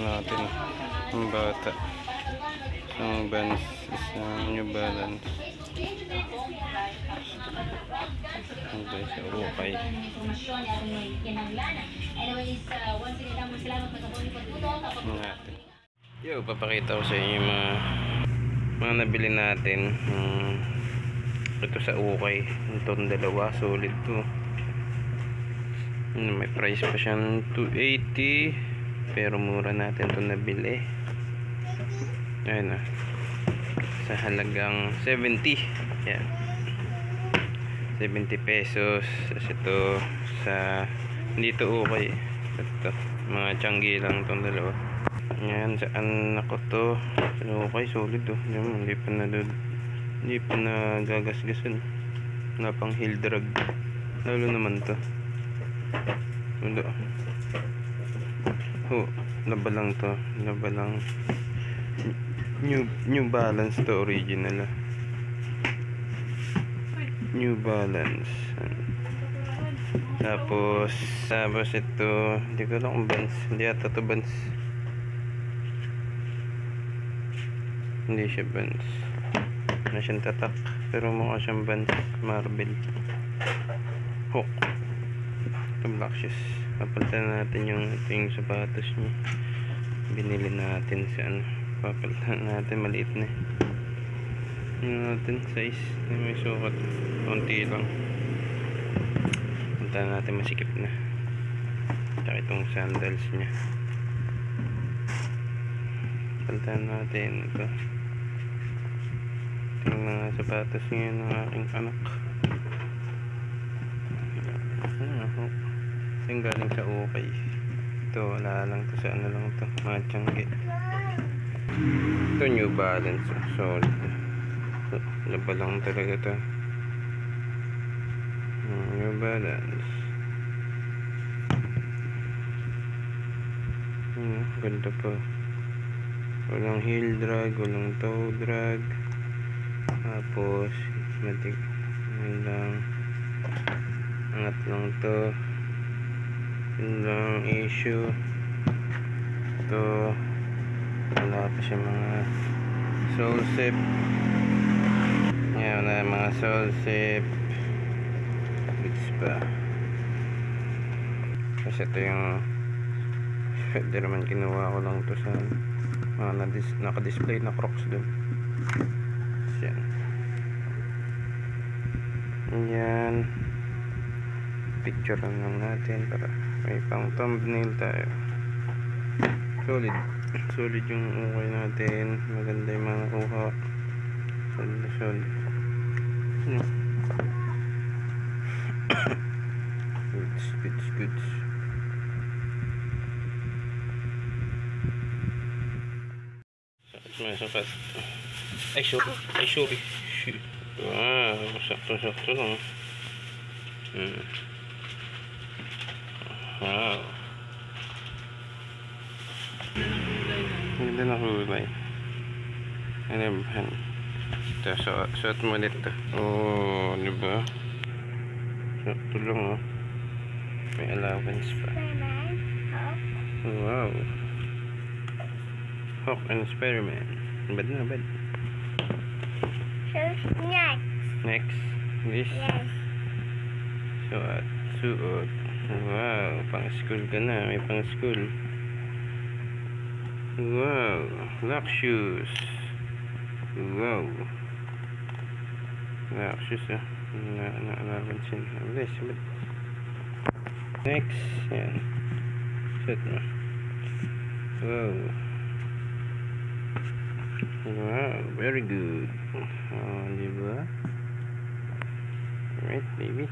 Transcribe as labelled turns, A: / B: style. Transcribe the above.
A: natin ang bata. Isang Vans, isang New Balance. Okay, sa ukay. Natin. Yo, papakita ko sa inyo yung mga nabili natin. Ito sa ukay. Itong dalawa, solid to. May price pa siyang 280, pero mura natin ito nabili. Ayan na, sa halagang 70. Yan, 70 pesos. Kasi ito sa dito okay. Ito mga tiyanggi lang itong dalawa. Yan, saan ako to? Okay, solid oh. Hindi pa na gagasgasan. Wala pang heel drag. Lalo naman to. Wala. Laba lang to. Laba lang. New Balance to, original ah. New Balance. Tapos ito, hindi ko alam kung Vans. Hindi ata to Vans. Hindi siya Vans. Wala siyang tatak, pero mukha siyang Vans. Marble hook. Ito black shoes. Papalitan natin yung sapatos niya. Binili natin sa ano. Papalitan natin, maliit na. Yung natin size, may sukat konti lang. Papalitan natin, masikip na. Tsaka itong sandals niya. Papalitan natin ito. Ito yung mga sapatos niya ng aking anak. Ito yung galing sa ukay. Ito wala lang to, sa ano lang to, mga tiyanggi. Ito New Balance, solid. Laba lang talaga to. New Balance. Ganda pa. Walang heel drag, walang toe drag. Tapos matik lang, angat lang to. Yun lang issue. Ito wala pa siya mga sole zip. Yan, wala mga sole zip. Bits pa. Kasi ito yung pwede naman, kinuha ko lang to sa mga naka-display na Crocs dun. Yan. Yan, picture lang natin para may pang thumbnail tayo. Solid yung ukay natin. Maganda yung mga kuha. Solid. Goods. Sakat. Ay, sorry. Sakto lang. Wow. Ganda na kulay. Ano ba? Ito, suot mo ulit ito. Oh, diba? Sakto lang oh. May allowance pa. Wow. Hawk and Spider-Man. Bad. Next. This?
B: Yes.
A: Suot. Wow, pang school ka na. May pang school. Wow, black shoes. Wow. Black shoes ah. Napansin. Next. Yan. Suot mo. Wow, very good. Diba? Alright, baby.